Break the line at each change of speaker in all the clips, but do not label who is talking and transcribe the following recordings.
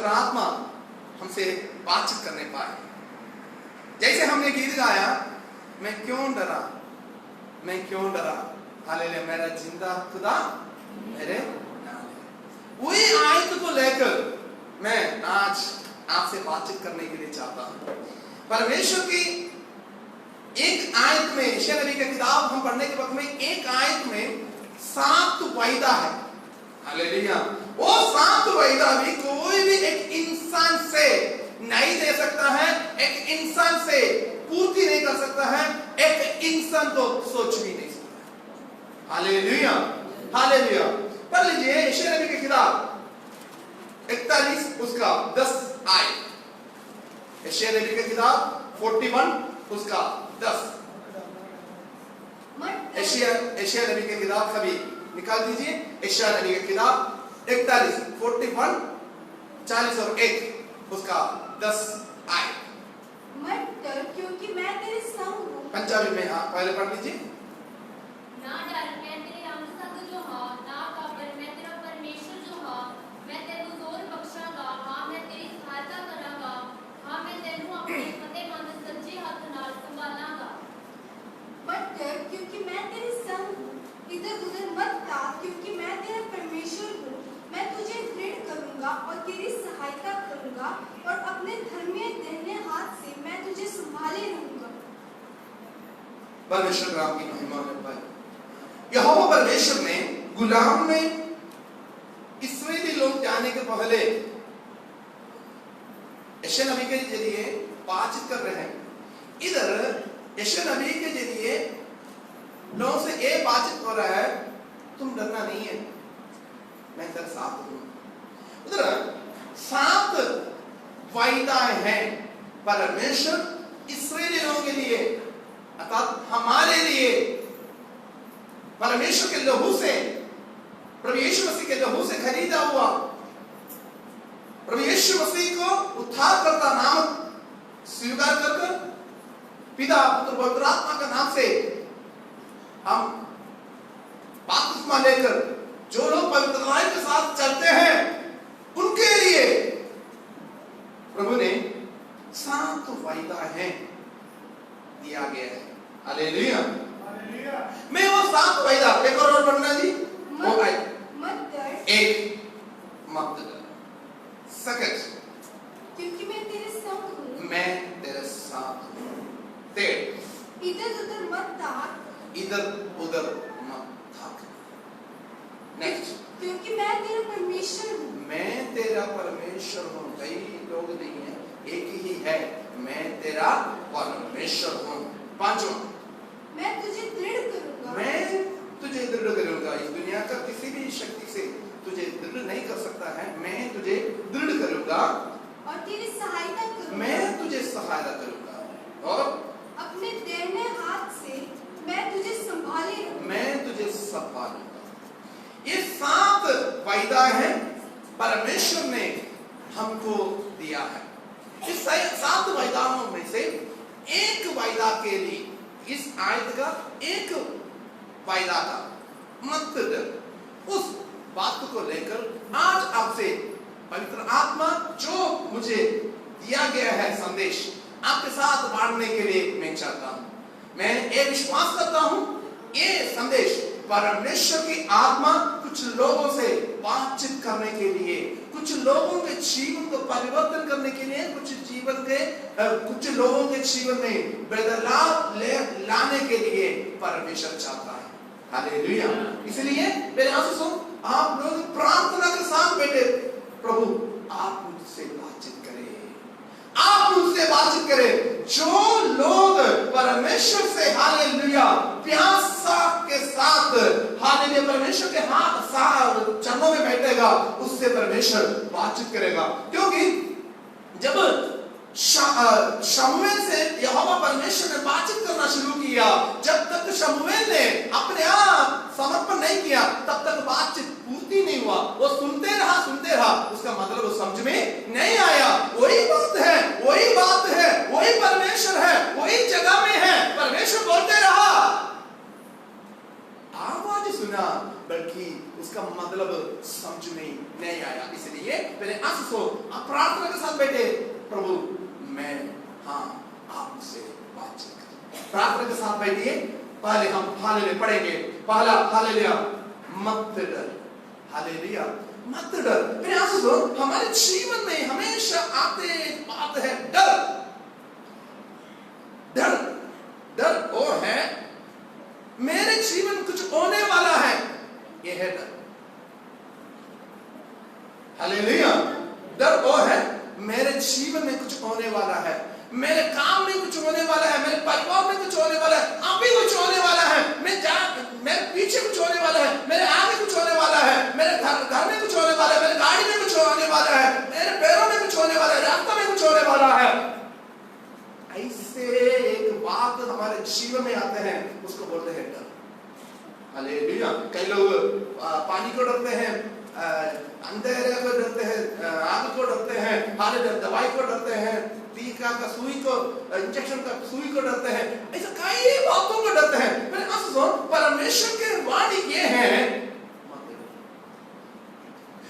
पवित्र आत्मा हमसे बातचीत करने पाए। जैसे हमने गीत गाया, मैं क्यों डरा, मैं क्यों डरा, हालेलुया, मेरा जिंदा खुदा मेरे नाल है। वही आयत को लेकर मैं आज आपसे बातचीत करने के लिए चाहता हूं। परमेश्वर की एक आयत में, यशायाह नबी की किताब हम पढ़ने के वक्त में एक आयत में 7 वायदा है। हालेलुया। वो 7 वायदा भी कोई भी एक इंसान से नहीं दे सकता है, एक इंसान से पूर्ति नहीं कर सकता है, एक इंसान तो सोच भी नहीं सकता। Hallelujah, hallelujah. पढ़ लीजिए यशायाह नबी की किताब 41 उसका 10 आयत। यशायाह नबी की किताब 41 उसका 10। यशायाह नबी की किताब कभी निकाल दीजिए। यशायाह नबी की किताब 41 41 40 और 1 उसका 10 आयत।
मत डर क्योंकि मैं तेरे संग हूँ।
पंजाबी में हाँ पहले पढ़ लीजिए।
ना डर, मैं तेरे अंग संग जो हां, ना घबरा, मैं तेरा परमेश्वर जो हां, मैं तेनू जोर बख्शांगा, हां मैं तेरी सहायता करांगा, हां मैं तेनू अपने फतेहमंद सच्चे हाथ नाल संभालांगा।
मत डर क्योंकि मैं तेरे संग हूँ, इधर उधर मत ताक क्योंकि मैं तेरा परमेश्वर हूँ। मैं तुझे दृढ़ करूंगा और तेरी सहायता करूंगा और अपने धर्मी दाहिने हाथ से मैं तुझे संभाले रहूंगा।
परमेश्वर नाम की महिमा हो पाए। यहोवा परमेश्वर ने गुलाम में इस्राएली लोग जाने के पहले यशायाह नबी के जरिए बातचीत कर रहे हैं। इधर यशायाह नबी के जरिए लोगों से ये बातचीत हो रहा है, तुम डरना नहीं है, मैं तेरे साथ हूं। उधर 7 वायदाएं हैं परमेश्वर इस्राएली लोगों के लिए, अर्थात हमारे लिए। परमेश्वर के लहू से, प्रभु यीशु मसीह के लहू से खरीदा हुआ, प्रभु यीशु मसीह को उद्धारकर्ता नाम स्वीकार कर पिता पुत्र पवित्र आत्मा का नाम से हम बपतिस्मा लेकर जो लोग पवित्रता के साथ चलते हैं, उनके लिए प्रभु ने 7 वायदा है दिया गया है। Hallelujah, hallelujah. मैं वो 7 वायदा एक और पढ़ना जी।
मत डर,
एक मत डर, सेकंड
क्योंकि मैं तेरे संग हूँ।
मैं तेरे साथ हूँ। थर्ड
इधर उधर मत ताक,
इधर उधर मत ताक। नेक्स्ट
क्योंकि मैं तेरा परमेश्वर हूँ।
मैं तेरा परमेश्वर हूँ। कई लोग नहीं है, एक ही है, मैं तेरा परमेश्वर हूँ। पांचवा,
मैं तुझे दृढ़ करूंगा।
मैं तुझे दृढ़ करूंगा। इस दुनिया का किसी भी शक्ति से तुझे दृढ़ नहीं कर सकता है। मैं तुझे दृढ़ करूंगा
और तेरी सहायता करूंगा।
मैं तुझे सहायता करूंगा और
अपने दाहिने हाथ से मैं तुझे संभाले रहूंगा।
मैं तुझे संभालूंगा। ये 7 वायदा है परमेश्वर ने हमको दिया है। इस 7 वायदाओं में से एक वायदा के लिए, इस आयत का एक वायदा का मत डर, उस बात को लेकर आज आपसे पवित्र आत्मा जो मुझे दिया गया है संदेश आपके साथ बांटने के लिए मैं चाहता हूं। मैं ये विश्वास करता हूं ये संदेश परमेश्वर की आत्मा कुछ लोगों से बातचीत करने के लिए, कुछ लोगों के जीवन को परिवर्तन करने के लिए, कुछ लोगों के जीवन में बदलाव लाने के लिए परमेश्वर चाहता है। हालेलुया। इसलिए मेरे आंसू आप लोग प्रार्थना के साथ बैठे, प्रभु आप मुझसे बातचीत करें, आप मुझसे बातचीत करें। जो लोग परमेश्वर से हालेलुया प्यासा के साथ हालेलुया परमेश्वर के चरणों में बैठेगा, उससे परमेश्वर बातचीत करेगा। क्योंकि जब शमूएल से यहोवा परमेश्वर ने बातचीत करना शुरू किया, जब तक शमूएल ने अपने आप समर्पण नहीं किया तब तक बातचीत पूर्ति नहीं हुआ। वो सुनते रहा, उसका मतलब वो समझ में नहीं आया। वही बात है, वही परमेश्वर है, वही जगह में है, परमेश्वर बोलते रहा, आवाज सुना, बल्कि उसका मतलब समझ में नहीं आया। इसलिए मेरे आंसू आप प्रार्थना के साथ बैठे, प्रभु मैं हाँ आपसे बातचीत करें। प्रार्थना के साथ बैठिए। पहले हम हालेलुया पढ़ेंगे। पहला हालेलुया, मत डर। हालेलुया मत डर। मेरे आप सुनो, हमारे जीवन में हमेशा आते बात है डर। डर डर वो है मेरे जीवन कुछ होने वाला है, ये है डर। हालेलुया। डर वो है मेरे जीवन में कुछ होने वाला है, मेरे काम में कुछ होने वाला है, मेरे परिवार में कुछ होने वाला है, अभी कुछ होने वाला है, मेरे पीछे कुछ होने वाला है, मेरे आगे कुछ होने वाला है, मेरे घर में कुछ होने वाला है, मेरे गाड़ी में कुछ होने वाला है, मेरे पैरों में कुछ होने वाला है, रास्ते में कुछ होने वाला है। ऐसे एक बात हमारे जीवन में आते हैं, उसको बोलते हैं डर। हालेलुया। कई लोग पानी को डरते हैं, अंधेरे को डरते हैं, आग को डरते हैं, हालेलुया दवाई को डरते हैं, टीका का सुई को, इंजेक्शन का सुई को डरते हैं। ऐसा कई बातों को डरते हैं। मैंने आप सुनो, परमेश्वर के वाणी ये है,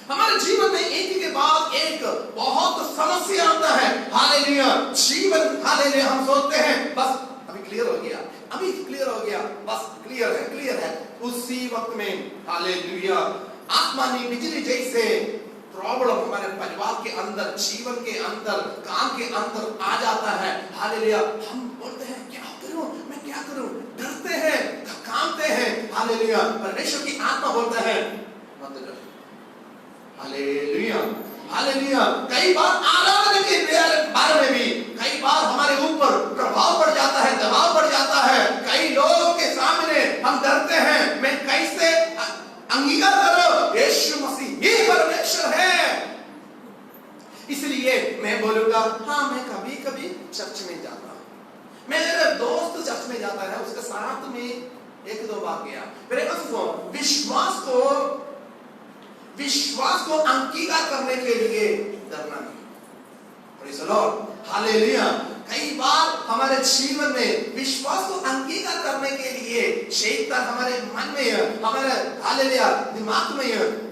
हमारे जीवन में एक के बाद एक बहुत समस्या आता है। हालेलुया जीवन, हालेलुया हम सोचते हैं बस अभी क्लियर हो गया, अभी क्लियर हो गया, बस क्लियर है। उसी वक्त में हालेलुया आसमानी बिजली जैसे प्रॉब्लम हमारे परिवार के अंदर, जीवन के अंदर, काम के अंदर आ जाता है। हालेलुया हम बोलते हैं क्या करूं, मैं क्या करूं, डरते हैं, कांपते हैं। हालेलुया परमेश्वर की आत्मा बोलता है मत डर। Hallelujah hallelujah. कई बार आराधना के बारे में भी कई बार हमारे ऊपर प्रभाव पड़ जाता है, दबाव पड़ जाता है। कई लोगों के सामने हम डरते हैं, मैं कैसे अंगीकार करो, यीशु मसीह ये परमेश्वर है। इसलिए मैं बोलूंगा हाँ मैं कभी कभी चर्च में जाता हूं, मेरा दोस्त चर्च में जाता है, उसके साथ में एक दो बार गया। मेरे विश्वास को अंगीकार करने के लिए डरना नहीं। Praise the lord. हालेलुया। कई बार हमारे जीवन में विश्वास को अंगीकार करने के लिए शैतान हमारे मन में, हमारे हालेलुया दिमाग में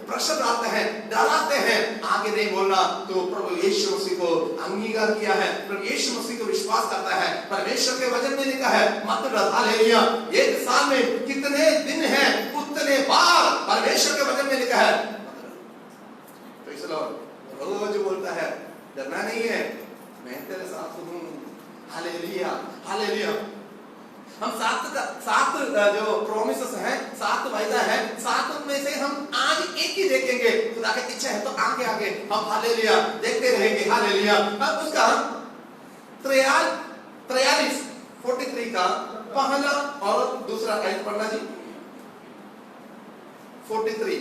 प्रश्न आते हैं, डराते हैं, आगे नहीं बोलना। तो प्रभु यीशु मसीह को अंगीकार किया है, प्रभु यीशु मसीह को विश्वास करता है। परमेश्वर के वचन में लिखा है मत डर। हालेलुया। एक साल में कितने दिन हैं उतने बार परमेश्वर के वचन में लिखा है मत डर। Praise the Lord. रोज बोलता है डरना नहीं है, मैं तेरे साथ हूं। Hallelujah hallelujah. हम सात जो प्रोमिसेस हैं, 7 वायदा है, 7 में से हम आज एक ही देखेंगे। खुदा की इच्छा है तो आगे हम हालेलुया देखते रहेंगे। हालेलुया। अब उसका 43 का पहला और दूसरा आयत पढ़ना जी। 43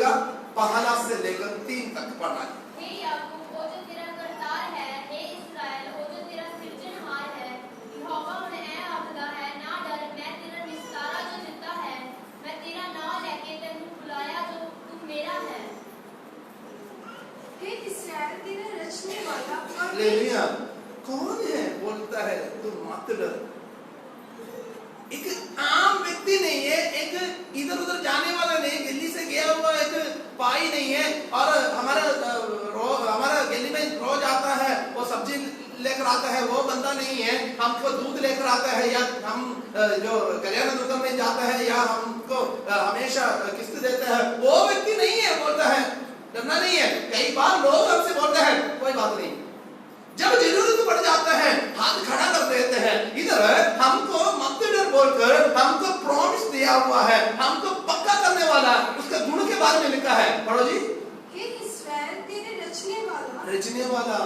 का पहला से लेकर 3 तक पढ़ना जी।
हे याकूब, वो जो तेरा करतार है, हे इस्राएल, वो जो तेरा सृजनहार है, यहोवा ने आखदा है ना डर, मैं तेरा निस्तारा जो जिता है, मैं तेरा नाम लेके तेनू बुलाया जो तू मेरा है।
हे इस्राएल तेरा रचने वाला और
हालेलुया। कौन है बोलता है तुम मत डर? एक आम व्यक्ति नहीं है, एक इधर उधर जाने वाला नहीं, दिल्ली से गया हुआ एक पाई नहीं है और हमारा गली में रोज आता है, वो सब्जी लेकर आता है, वो बंदा नहीं है। हमको दूध लेकर आता है, या हम जो कल्याण दुकान में जाता है, या हमको हमेशा किस्त देता है, वो व्यक्ति नहीं है। बोलता है डरना नहीं है। कई बार लोग हमसे बोलते हैं कोई बात नहीं, जब जरूरत पड़ जाता है हाथ खड़ा कर देते हैं। इधर हमको मत डर बोलकर हमको प्रॉमिस दिया हुआ है, हमको पक्का करने वाला, उसका गुण के बारे में लिखा है। पढ़ो जी।
हे इस्राएल तेरे
रचने वाला।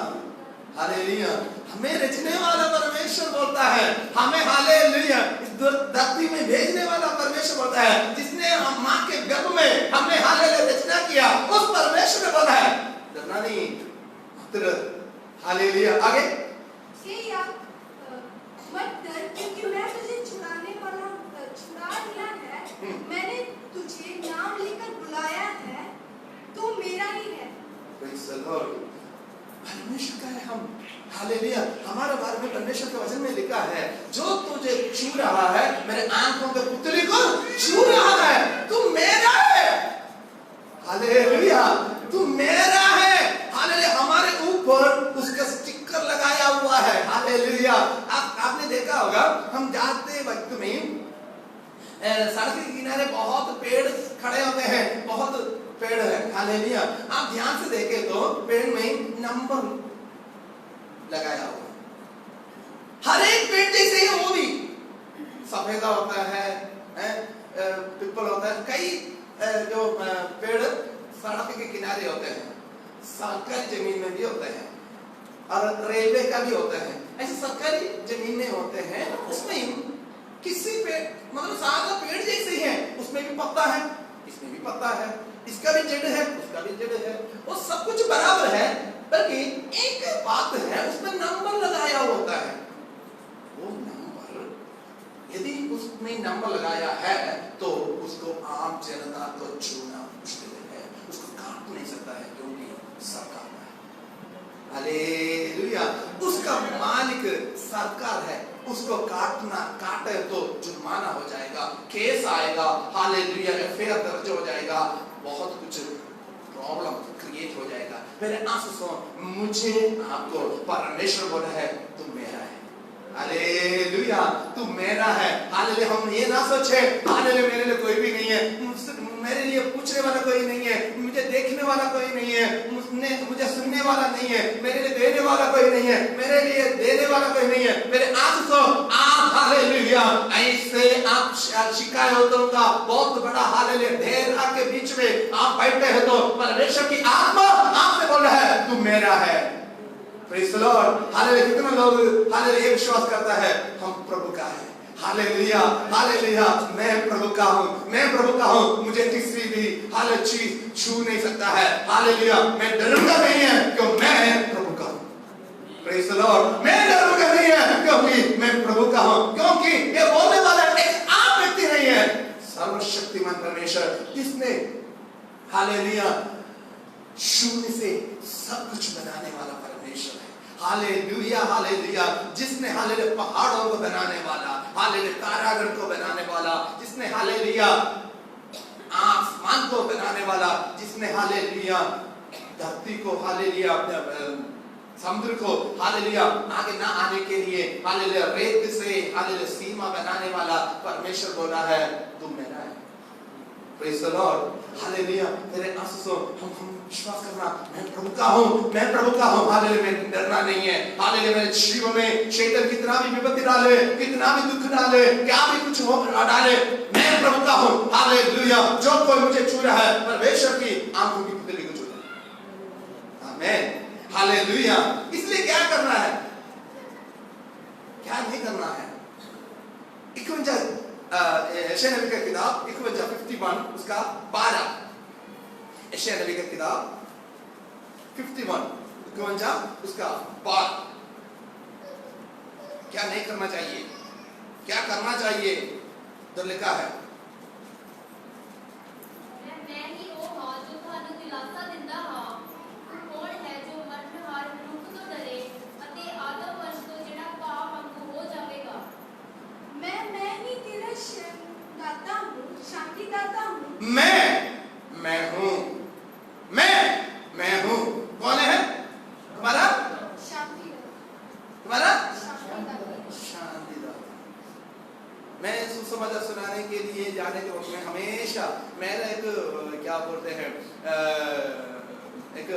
हालेलुया। हमें रचने वाला परमेश्वर बोलता है, हमें हालेलुया इस धरती में भेजने वाला परमेश्वर बोलता है, जिसने मां के गर्भ में हमें हालेलुया रचना किया, उस परमेश्वर ने बोला है डरना नहीं, मत डर। हालेलुया। आगे
मत डर, क्योंकि मैं तुझे छुड़ा लिया है, मैंने तुझे नाम लेकर बुलाया है, तू मेरा ही है।
Praise the Lord. परमेश्वर का है हम। हालेलुया। हमारे बारे में परमेश्वर के वचन में लिखा है, जो तुझे छू रहा है, मेरे आंखों के पुतली को छू रहा है, तू मेरा है। हालेलुया, तू मेरा है। हालेलुया, हमारे ऊपर उसका स्टिकर लगाया हुआ है। हालेलुया, आपने देखा होगा, हम जाते वक्त में सड़क के किनारे बहुत पेड़ खड़े होते हैं, बहुत पेड़ है। हालेलुया, आप ध्यान से देखें तो पेड़ में नंबर लगाया हुआ, हर एक पेड़ जैसे ही वो भी सफेदा होता है, पिपल होता है, कई जो पेड़ सड़क के किनारे होते हैं, सरकारी जमीन में भी होते हैं और रेलवे का भी होता है। ऐसे सरकारी जमीनें होते हैं, उसमें किसी पेड़ मतलब सादा पेड़ जैसे ही है, उसमें भी पत्ता है, इसमें भी पत्ता है, इसका भी जड़ है, उसका भी जड़ है, वो सब कुछ बराबर है, बल्कि एक बात है, उसमें नंबर लगाया होता है। वो नंबर, यदि उसने नंबर लगाया है तो उसको आम जनता को छूना मुश्किल है, उसको काट नहीं सकता है, क्योंकि सरकार है। हालेलुया, उसका मालिक सरकार है, उसको काटे तो जुर्माना हो जाएगा, केस आएगा। हालेलुया, एफआईआर दर्ज हो जाएगा, बहुत कुछ प्रॉब्लम क्रिएट हो जाएगा। मेरे आंसू मुझे आपको परमेश्वर बोला है, तुम मेरा है। हालेलुया, तू मेरा है। हालेलुया, हम ये ना सोचे हालेलुया मेरे लिए कोई भी नहीं है, मेरे लिए पूछने वाला कोई नहीं है, मुझे देखने वाला कोई नहीं है, मुझे सुनने वाला नहीं है, मेरे लिए देने वाला कोई नहीं है, मेरे लिए देने वाला कोई नहीं है। मेरे आंसू आप हालेलुया, ऐसे आप शिकायतों का बहुत बड़ा हालेलुया ढेर के बीच में आप बैठे हैं तो परमेश्वर की आत्मा आपसे बोल रहा है, तू मेरा है। Praise the lord. हालेलुया, कितना लोग हालेलुया विश्वास करता है हम प्रभु का है। हालेलुया, हालेलुया, मैं प्रभु का हूँ, मैं प्रभु का हूँ, मुझे किसी भी हालत चीज छू नहीं सकता है। हालेलुया, मैं डरूंगा नहीं है क्योंकि मैं प्रभु का हूँ। प्रेज़ द लॉर्ड, मैं डरूंगा नहीं है क्योंकि मैं प्रभु का हूँ, क्योंकि ये बोलने वाला एक आम व्यक्ति नहीं है, सर्वशक्तिमान परमेश्वर, जिसने हालेलुया शून्य से सब कुछ बनाने वाला परमेश्वर है। हालेलुया, हालेलुया, जिसने हालेलुया पहाड़ों को बनाने वाला, हालेलुया तारागण को बनाने वाला, जिसने हालेलुया आसमान को बनाने वाला, जिसने हालेलुया धरती को हालेलुया समुद्र को हालेलुया आगे ना आने के लिए हालेलुया रेत से हालेलुया सीमा बनाने वाला परमेश्वर बोल रहा है, तुम मेरा है। Praise the lord. हालेलुया, मेरे आंसू हम विश्वास करना, मैं प्रभु का हूँ, मैं प्रभु का हूँ। हालेलुया, मैं डरना नहीं है। हालेलुया, मेरे जीवन में शैतान कितना भी विपत्ति डाले, कितना भी दुख डाले, क्या भी कुछ हो डाले, मैं प्रभु का हूँ। हालेलुया, जो कोई मुझे छू रहा है परमेश्वर की आंखों की पुतली को छू रहा है। आमीन, हालेलुया। इसलिए क्या करना है, क्या नहीं करना है? 51 यशायाह नबी का किताब 51 उसका 12, यशायाह नबी का किताब 51 उसका 12। क्या नहीं करना चाहिए, क्या करना चाहिए? तो लिखा है,
मैं ही वो हां जो ਤੁਹਾਨੂੰ ਦਿਲਾਸਾ ਦਿੰਦਾ ਹਾਂ। ਕੌਣ ਹੈ ਜੋ ਮਰਨਹਾਰ ਮਨੁੱਖ ਤੋਂ ਡਰੇ ਅਤੇ ਆਦਮ ਵੰਸ਼ ਤੋਂ ਜਿਹੜਾ ਪਾਪ ਵਾਂਗੂ ਹੋ ਜਾਵੇਗਾ।
मैं ही तेरा दाता हूँ, शांति दाता हूँ।
मैं हूँ, मैं हूँ। कौन है तुम्हारा?
शांति
तुम्हारा
दाता।
शांति दाता। मैं सुसमाचार सुनाने के लिए जाने के वक्त में हमेशा मेरा एक क्या बोलते हैं एक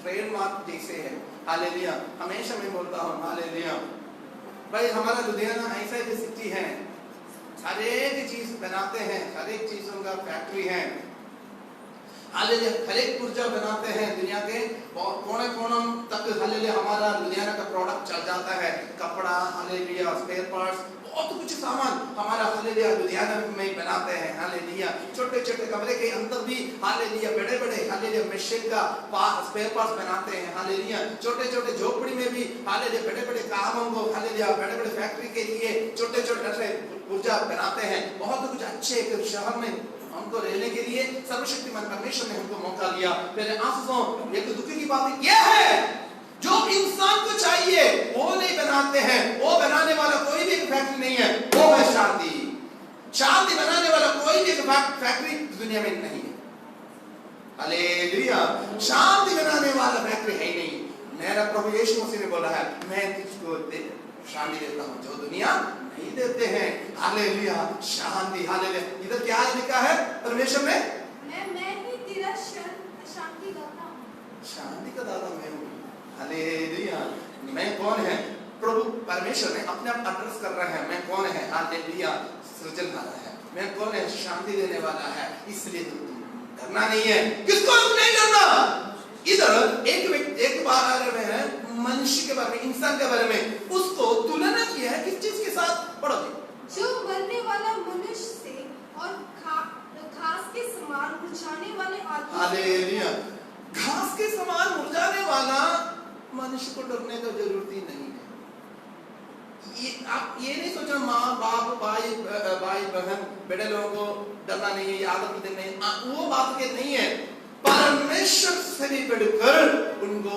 ट्रेडमार्क जैसे है। हालेलुया, हमेशा मैं बोलता हूँ हालेलुया, भाई हमारा लुधियाना ऐसा एक सिटी है, हर एक चीज बनाते हैं, हर एक चीजों का फैक्ट्री है। हालेलुया, हर एक पुर्जा बनाते हैं, दुनिया के कोने कोने तक हालेलुया हमारा लुधियाना का प्रोडक्ट चल जाता है। कपड़ा, हालेलुया स्पेयर पार्ट्स, बहुत कुछ सामान हमारा हालेलुया लुधियाना में बनाते हैं। हालेलुया, छोटे छोटे कमरे के अंदर भी हालेलुया बड़े बड़े हालेलुया मशीन का स्पेयर पार्ट्स बनाते हैं। हालेलुया, छोटे छोटे झोपड़ी में भी हालेलुया बड़े बड़े कामों को हालेलुया बड़े बड़े फैक्ट्री के लिए छोटे छोटे पुर्जा बनाते हैं। बहुत कुछ अच्छे एक शहर में हमको रहने के लिए सर्वशक्तिमान परमेश्वर ने हमको मौका दिया। मेरे आंसू एक दुख की बात यह है, जो इंसान को चाहिए वो नहीं बनाते हैं। वो बनाने वाला कोई भी फैक्ट्री नहीं है, वो है शांति। शांति बनाने वाला कोई भी फैक्ट्री दुनिया में नहीं है। हालेलुया। शांति बनाने वाला फैक्ट्री है ही नहीं। मेरा प्रभु यीशु मसीह ने बोला है, मैं तुझको शांति देता हूं जो दुनिया नहीं देते हैं। हालेलुया, शांति। हालेलुया। इधर क्या लिखा है परमेश्वर ने?
मैं ही तेरा शांति दाता हूं।
शांति का दाता मैं हूं। हालेलुया। मैं कौन है? प्रभु परमेश्वर ने अपने आप एड्रेस कर रहे हैं, मैं कौन है? हालेलुया, सृजनहारा है। मैं कौन है? शांति देने वाला है। इसलिए तुम डरना नहीं है। किसको नहीं डरना? इधर एक बारे में है, मनुष्य के बारे में, इंसान के बारे में उसको तुलना किया है किस चीज के साथ? पढ़ोगे
जो मरने वाला मनुष्य से और घास के समान मुरझाने वाले आदमी।
हालेलुया। घास के समान मुरझाने वाला मनुष्य को डरने का जरूरत ही नहीं है। आप ये नहीं सोचना माँ बाप भाई बहन बेटे लोगों को डरना नहीं है, ये आदत नहीं है, वो बात के नहीं है। परमेश्वर से भी बढ़कर उनको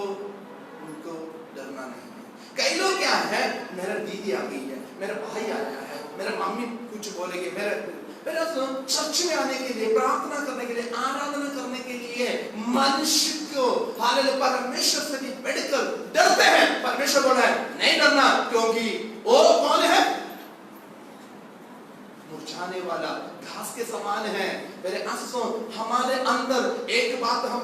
डरना नहीं है। कई लोग क्या है, मेरा दीदी आ गई है, मेरा भाई आया है, मेरा मम्मी कुछ बोलेगी, मेरा चर्च में आने के लिए, प्रार्थना करने के लिए, आराधना करने के लिए मनुष्य को हालेलुया परमेश्वर से भी बढ़कर डरते हैं। परमेश्वर बोला है नहीं डरना, क्योंकि वो कौन है? मुरझाने वाला, घास के समान है। मेरे आंसू हमारे अंदर एक बात हम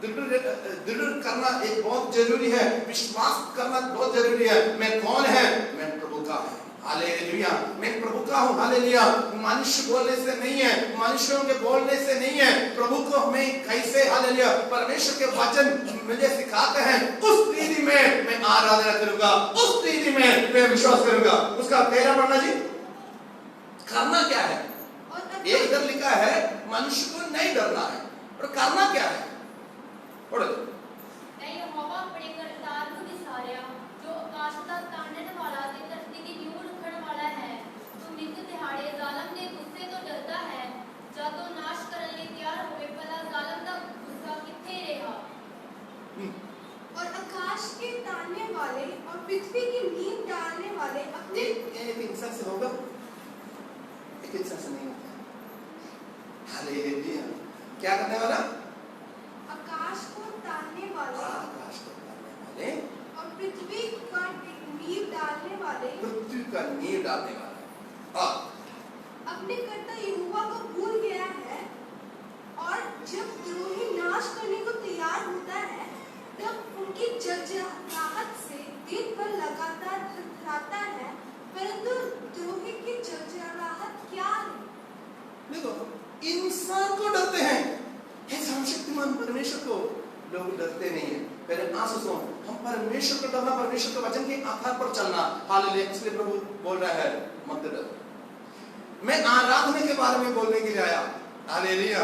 दृढ़ करना एक बहुत जरूरी है, विश्वास करना बहुत जरूरी है। मैं कौन है? मैं प्रभु का है। हालेलुया, मैं प्रभु का हूँ। हालेलुया। मनुष्य बोलने से नहीं है, मनुष्यों के बोलने से नहीं है। प्रभु को हमें कैसे हालेलुया परमेश्वर के वचन मुझे सिखाते हैं, उस रीति में मैं आराधना करूंगा, उस रीति में मैं विश्वास करूंगा। उसका पहला पढ़ना जी, करना क्या है? ये इधर लिखा है मनुष्य को नहीं डरना है, और करना क्या है? पढ़ो।
नहीं यहोवा अपने करतार को विसारिया, जो आकाश का तांडन वाला ते धरती की नींव रखण वाला है, जो नित दिहाड़े जालम दे गुस्से तो डरता है, जब तो नाश करने लिए तैयार होवे, भला जालम दा गुस्सा किथे रहा।
और आकाश के तानने वाले और पृथ्वी की नींव डालने वाले अपने
एक इंसान से होगा, एक इंसान से नहीं होता। हालेलुया। क्या करने वाला?
आकाश को तानने वाले,
आकाश को तानने वाले
और पृथ्वी का नींव डालने वाले,
पृथ्वी का नींव डालने वाला, और
अपने कर्ता यहोवा को भूल गया है। और जब द्रोही नाश करने को तैयार होता है, तब उनकी जलजलाहट से दिन भर लगातार थरथराता है। परंतु द्रोही की जलजलाहट क्या है?
देखो, इंसान को डरते हैं, हे सर्वशक्तिमान परमेश्वर को लोग डरते नहीं है। पहले आंसू सुनो, हम परमेश्वर को डरना, परमेश्वर के वचन के आधार पर चलना। हालेलुया। इसलिए प्रभु बोल रहा है मत डरो। मैं आराधना के बारे में बोलने के लिए आया। हालेलुया।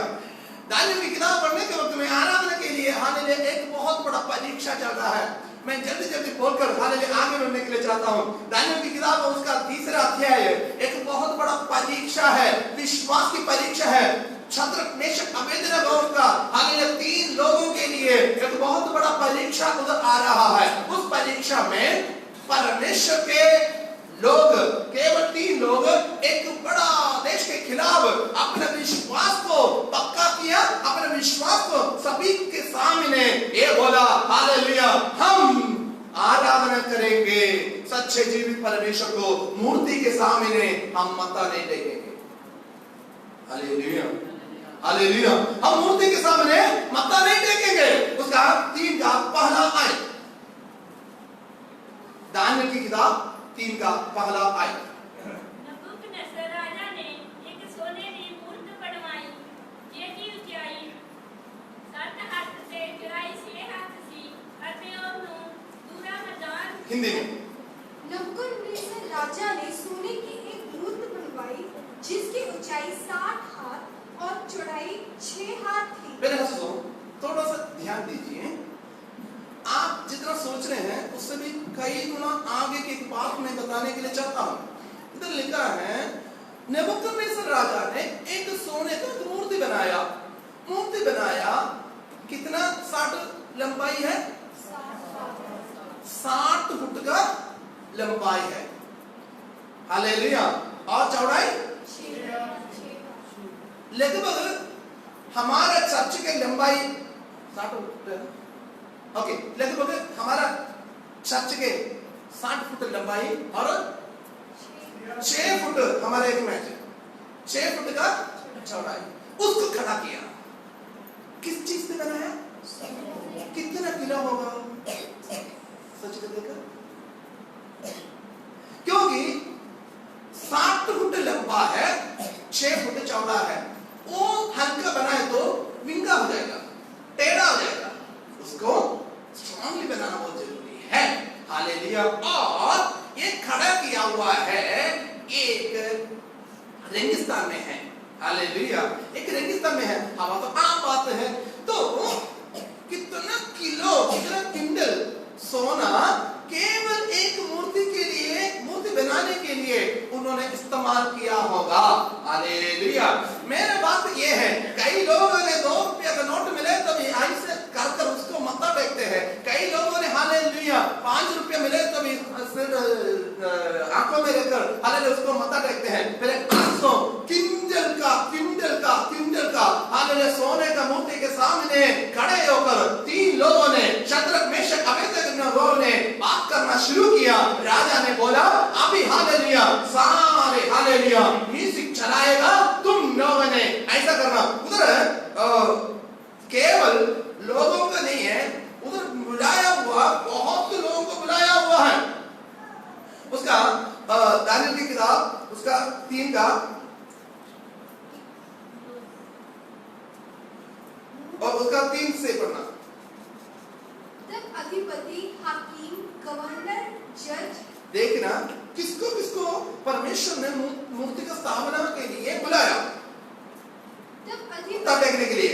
दानियेल की किताब पढ़ने के वक्त में आराधना के लिए हालेलुया एक बहुत बड़ा परीक्षा चल रहा है। मैं जल्दी बोलकर हालेलुया आगे बढ़ने के लिए चाहता हूँ। दानियेल की किताब उसका 3रा अध्याय है, एक बहुत बड़ा परीक्षा है, विश्वास की परीक्षा है। शद्रक मेशक अबेदनगो का हालेलुया 3 लोगों के लिए एक बहुत बड़ा परीक्षा उधर आ रहा है। उस परीक्षा में परमेश्वर के लोग, केवल 3 लोग, एक बड़ा देश के खिलाफ अपने विश्वास को पक्का किया, अपने विश्वास को सभी के सामने ये बोला हालेलुया हम आराधना करेंगे सच्चे जीवित परमेश्वर को, मूर्ति के सामने हम मत्था नहीं टेकेंगे। Hallelujah, hallelujah. हम मूर्ति के सामने मत्था नहीं टेकेंगे। उसका 3 का पहला आयत, दानियेल की किताब 3 का पहला आयत।
नबूकदनेस्सर राजा ने एक सोने की मूर्त बनवाई, जेकी ऊंचाई 7 हाथ से, चौड़ाई 6 हाथ सी, अते ओनु दूरा मैदान।
हिंदी में,
नबूकदनेस्सर राजा ने सोने की एक मूर्त बनवाई, जिसकी ऊंचाई 60 हाथ और चौड़ाई 6 हाथ थी।
मेरे पास थोड़ा सा ध्यान दीजिए। आप जितना सोच रहे हैं उससे भी कई गुना आगे की एक बात मैं बताने के लिए चाहता हूं। इधर लिखा है नबूकदनेस्सर राजा ने एक सोने का मूर्ति बनाया। मूर्ति बनाया, कितना 60 लंबाई है, 60 फुट का लंबाई है। हालेलुया। और चौड़ाई लगभग हमारा चर्च की लंबाई 60 फुट है। ओके, लगभग हमारा चर्च के 60 फुट लंबाई और 6 फुट हमारे एक में 6 फुट का चौड़ाई, उसको खड़ा किया। किस चीज से बनाया? कितना किलो होगा? सच कर देखा, क्योंकि 60 फुट लंबा है, 6 फुट चौड़ा है। वो हल्का बनाए तो विंगा हो जाएगा, टेढ़ा हो जाएगा। उसको स्ट्रांगली बनाना बहुत जरूरी है। हालेलुया। और ये खड़ा किया हुआ है एक रेगिस्तान में है। हालेलुया, एक रेगिस्तान में है। हवा तो आम बात है। तो कितना किलो, कितना किंडल सोना केवल एक मूर्ति के लिए, मूर्ति बनाने के लिए उन्होंने इस्तेमाल किया होगा। हालेलुया। मेरा बात ये है, कई लोगों ने 2 रुपया का नोट मिले तो ऐसे कर उसको मत्था टेकते हैं। कई लोगों ने हालेलुया 5 रुपया मिले तो भी आंखों में लेकर हालेलुया उसको मत्था टेकते हैं। फिर 800 किंडल का हालेलुया सोने का मूर्ति के सामने खड़े होकर 3 लोगों ने, शद्रक मेशक अबेदनगो ने बात करना शुरू किया। राजा ने बोला अभी हालेलुया सारे हालेलुया म्यूजिक चलाएगा, तुम लोगों ने ऐसा करना। उधर केवल लोगों का नहीं है, उधर बुलाया हुआ, बहुत लोगों को बुलाया हुआ है। उसका दानियल की किताब उसका 3 का और उसका 3 से पढ़ना।
तब अधिपति, हाकिम, गवर्नर, जज,
देखना किसको किसको परमेश्वर ने मूर्ति का स्थापना के लिए बुलाया, तब देखने के लिए।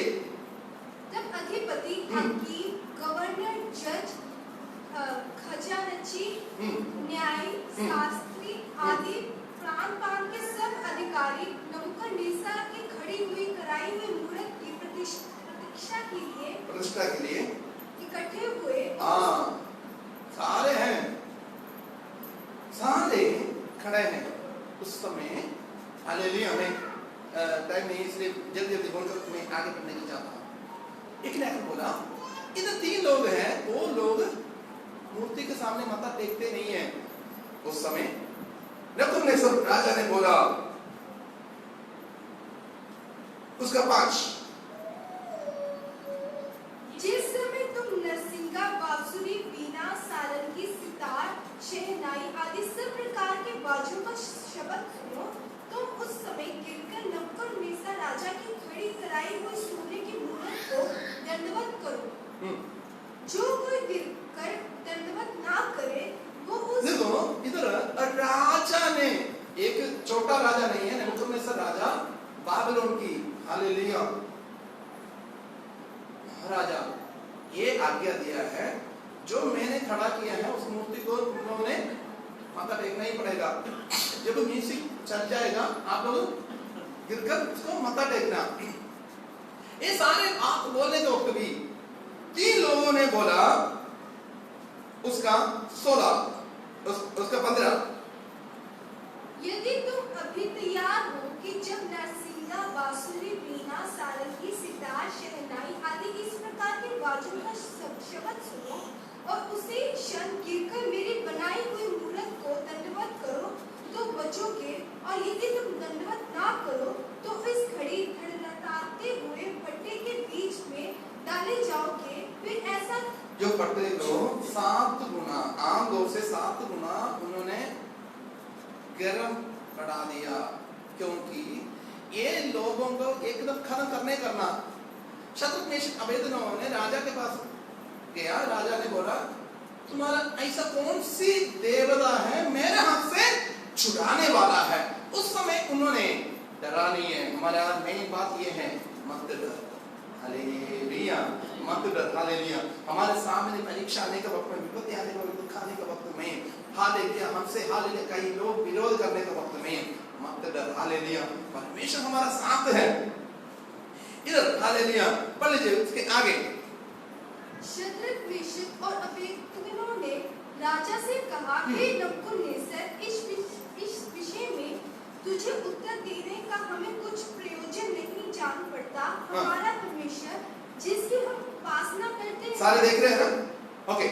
तब अधिपति, हाकिम, गवर्नर, जज, खजानची, न्यायी, शास्त्री आदि प्रांत के सब अधिकारी नबूकदनेस्सर की खड़ी हुई कराई हुई मूरत की प्रतिष्ठा के लिए इकट्ठे हुए।
सारे हैं, सारे खड़े हैं उस समय। हालेलुया। हमें टाइम नहीं, इसलिए जल्दी जल्दी बोलकर मैं आगे बढ़ने की चाहता हूँ। एक ने बोला इधर 3 लोग हैं, वो लोग मूर्ति के सामने माथा टेकते नहीं है। उस समय नबूकदनेस्सर राजा ने बोला, उसका 5,
जिस समय तुम नरसिंगा, बांसुरी, वीणा, सारंगी, सितार, शहनाई आदि सब प्रकार के बाजों का शब्द सुनो, तुम उस समय गिरकर नबूकदनेस्सर राजा की खड़ी कराई हुई सोने की मूरत को दंडवत करो। जो कोई गिरकर दंडवत ना करे वो उस।
देखो इधर राजा ने, एक छोटा राजा नहीं है, नबूकदनेस्सर राजा बाबिलोन की हालेलुया महाराजा, ये आज्ञा दिया है जो मैंने खड़ा किया है उस मूर्ति को तुम लोगों ने माथा टेकना ही पड़ेगा। जब म्यूजिक चल जाएगा आप लोग गिरकर उसको माथा टेकना। ये सारे आप बोलने के वक्त भी 3 लोगों ने बोला, उसका 16, उसका 15।
यदि तुम अभी तैयार हो कि जब नरसिंगा, बांसुरी, वीणा, सारंगी, सितार, शहनाई आदि इस प्रकार के बाजों का शब्द सुनो और उसी क्षण गिरकर मेरी बनाई हुई मूरत को दंडवत करो तो बचोगे, और यदि तुम दंडवत ना करो तो इस घड़ी धड़धड़ाते हुए भट्टे के बीच में डाले जाओगे। फिर ऐसा
जो भट्टे को 7 गुना, आम लोग से 7 गुना उन्होंने गर्म बढ़ा दिया, क्योंकि ये लोगों को एकदम खत्म करना। शद्रक मेशक अबेदनगो ने राजा के पास गया। राजा ने बोला तुम्हारा ऐसा कौन सी देवता है मेरे हाथ से छुड़ाने वाला है? उस समय उन्होंने डरा नहीं है। हमारा मेन बात ये है, मत डर। हालेलुया, मत डर। हालेलुया। हमारे सामने परीक्षा आने का वक्त में, विपत्ति आने का वक्त, दुख आने का वक्त में, हालेलुया हमसे हालेलुया कई लोग विरोध करने के वक्त में मत डर। हालेलुया, परमेश्वर हमारा साथ है। इधर हालेलुया पढ़ लीजिए उसके आगे।
शद्रक, मेशक और अबेदनगो ने राजा से कहा, हे नबूकदनेस्सर, इस विषय में तुझे उत्तर देने का हमें कुछ प्रयोजन नहीं जान पड़ता।
हाँ।
हमारा परमेश्वर जिसकी हम उपासना करते हैं,
सारे देख रहे हैं ना? ओके,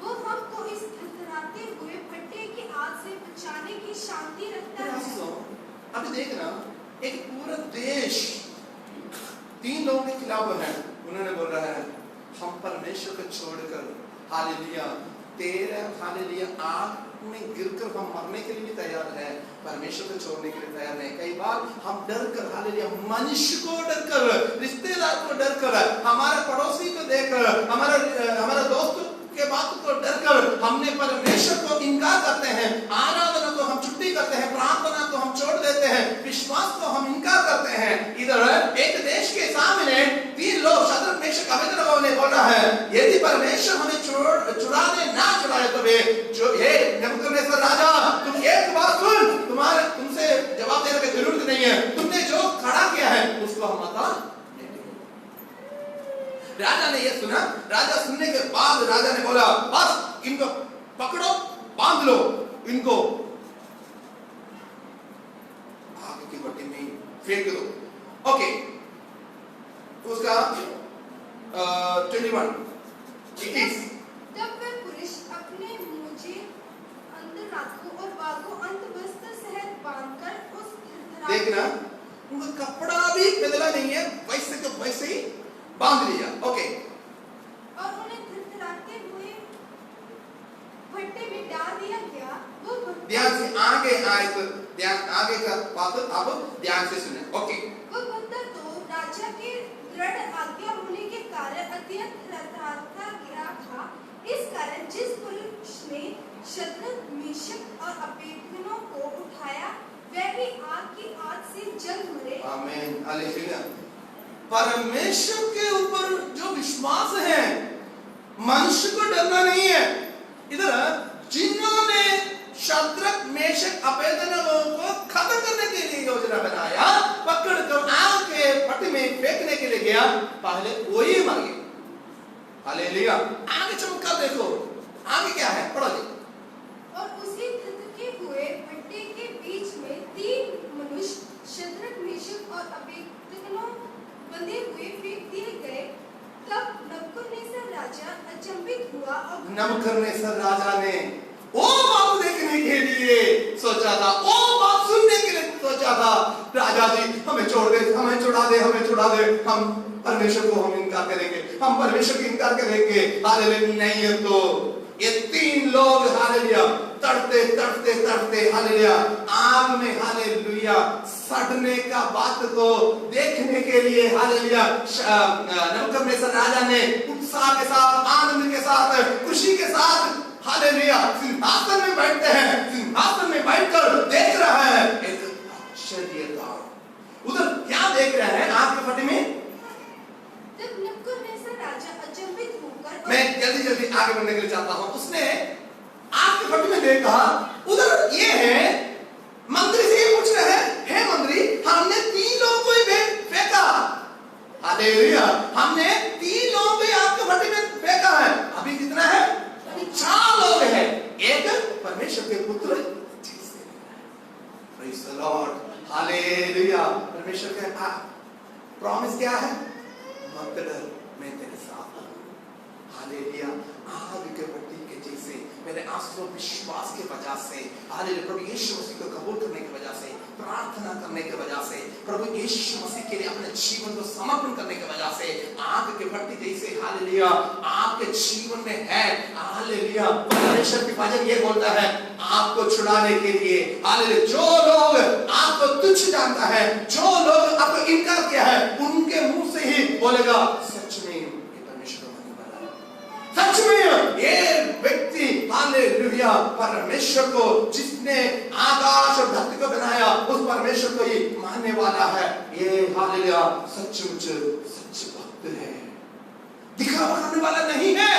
वो हमको इस थरथराते हुए भट्टे की आग से बचाने की शांति रखता है।
अभी देखना, एक पूरा देश 3 लोगों के खिलाफ है। उन्होंने बोल रहा है हम परमेश्वर को छोड़कर हालेलुया तेरा हालेलुया आग में गिरकर हम मरने के लिए भी तैयार है, परमेश्वर को छोड़ने के लिए तैयार नहीं। कई बार हम डर कर हालेलुया मनुष्य को डर कर, रिश्तेदार को डर कर, हमारे पड़ोसी को देखकर, हमारा दोस्त के बात को डर कर हमने परमेश्वर को इनकार करते हैं, आराधना को हम छुट्टी करते हैं, प्रार्थना को हम छोड़ देते हैं, विश्वास को हम इनकार करते हैं। इधर एक देश के सामने 3 लोग शद्रक मेशक अबेदनगो ने बोला है यदि परमेश्वर हमें छुड़ाने ना छुड़ाए तो जो ये नबूकदनेस्सर राजा तुम एक बात सुन, तुमसे जवाब देने की जरूरत नहीं है, तुमने जो खड़ा किया है उसको हम बता। राजा ने ये सुना, राजा सुनने के बाद राजा ने बोला बस इनको पकड़ो, बांध लो, इनको आग की भट्टी में फेंक दो। ओके, उसका 21
तब वे पुरुष अपने मुझे अंतरात्मा और बागों अंतवस्त्र सहित बांधकर उस
देखना, उनका कपड़ा भी बदला नहीं है, वैसे तो वैसे ही बांध लिया। ओके,
और उन्हें थरथराते हुए भट्टे में डाल दिया गया। वो
ध्यान से आगे आए तो आगे का बात अब ध्यान से सुने। ओके,
वो भट्टा तो राजा के दृढ़ आज्ञा होने के कारण अत्यंत थरथराता गया था। इस कारण जिस पुरुष ने शद्रक मेशक और अबेदनगो को उठाया वह भी आग की आग से जल मरे।
आमीन, हालेलुया। परमेश्वर के ऊपर जो विश्वास है, मनुष्य को डरना नहीं है। इधर जिन्होंने शद्रक मेशक अबेदनगो को खत्म करने के लिए योजना बनाया, पकड़ कर आग के भट्टी में फेंकने के लिए गया, पहले वही मर गया। हालेलुया। आगे चमत्कार देखो, आगे क्या है, पढ़ो जी।
और उसी थरथरे हुए भट्टे के बीच में 3 मनुष्य शद्रक मेशक और अबेदनगो बंधे हुए फेंक दिए गए। तब नबूकदनेस्सर राजा अचंभित हुआ और
नबूकदनेस्सर राजा ने वो बात देखने के लिए सोचा था, वो बात सुनने के लिए सोचा था, राजा जी हमें छोड़ दे, हमें छुड़ा दे, हमें छुड़ा दे, हम परमेश्वर को हम इनकार करेंगे, हम परमेश्वर की इनकार करेंगे। हालेलुया। नहीं है तो ये 3 लोग हालेलुया तड़ते तड़ते तड़ते हालेलुया आग में हालेलुया सड़ने का बात को देखने के लिए हालेलुया नबूकदनेस्सर राजा ने उत्साह के साथ, आनंद के साथ, खुशी के साथ हालेलुया सिंहासन में बैठते हैं, सिंहासन में बैठकर देख रहा है एक आश्चर्यता। उधर क्या देख रहे हैं आग के भट्टी में?
तब नबूकदनेस्सर राजा अचंभित होकर
मैं जल्दी जल्दी आगे बढ़ने के लिए चाहता हूं। उसने आग के भट्टी में देखा, उधर ये है, मंत्री से ये पूछ रहे हैं, हे मंत्री हमने 3 लोगों को ही फेंका, हालेलुया हमने 3 लोगों को आग के भट्टी में फेंका है, अभी कितना है? 4 लोग हैं, एक परमेश्वर के पुत्र प्रेज़ द लॉर्ड, हालेलुया। परमेश्वर का प्रॉमिस क्या है? मत डर, मैं तेरे साथ हूं, हालेलुया। आग के भट्टी के जैसे मेरे आंसू विश्वास के वजह से, हालेलुया, प्रभु यीशु मसीह को कबूल करने की वजह से, प्रार्थना करने की वजह से, प्रभु यीशु मसीह के लिए अपने जीवन को समर्पण करने की वजह से आग के भट्टी जैसे हालेलुया आपके जीवन में है। हालेलुया। परमेश्वर की वचन ये बोलता है आपको छुड़ाने के लिए, हालेलुया, जो लोग आपको तुच्छ जानता है, जो लोग आपको इनकार किया है, उनके मुंह से ही बोलेगा सच में ये परमेश्वर का वचन बोला है, सच में ये व्यक्ति हालेलुया परमेश्वर को, जिसने आकाश और धरती को बनाया, उस परमेश्वर को ही मानने वाला है। ये हालेलुया सचमुच सच भक्त है, दिखावा करने वाला नहीं है।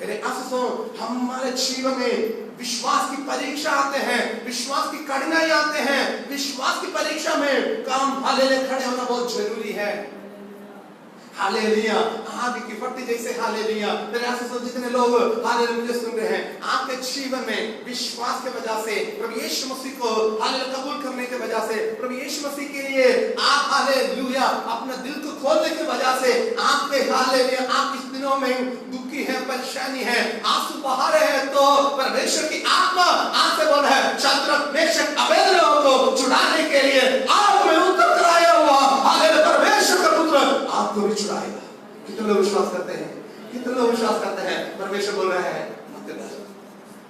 मेरे आंसू हमारे जीवन में विश्वास की परीक्षा आते हैं, विश्वास की कठिनाई आते हैं, विश्वास की परीक्षा में काम हालेलुया खड़े होना बहुत जरूरी है। हालेलुया, आग की फटती जैसे हालेलुया। मेरे आशीष जितने लोग हालेलुया मुझे सुन रहे हैं, आपके जीवन में विश्वास के वजह से प्रभु यीशु मसीह को हालेलुया कबूल करने के वजह से, प्रभु यीशु मसीह के लिए आप हालेलुया अपना दिल को खोलने की वजह से, आपके हालेलुया आप इस दिनों में दुखी है, परेशानी है, आंसू बहा रहे हैं, तो परमेश्वर की आत्मा आपसे बोल है शद्रक मेशक अबेदनगो को छुड़ाने के लिए आग में उतर कर आया हुआ हालेलुया परमेश्वर का पुत्र आपको भी छुड़ाएगा। कितने लोग विश्वास करते हैं? कितने लोग विश्वास करते हैं? परमेश्वर बोल रहा है मत डर,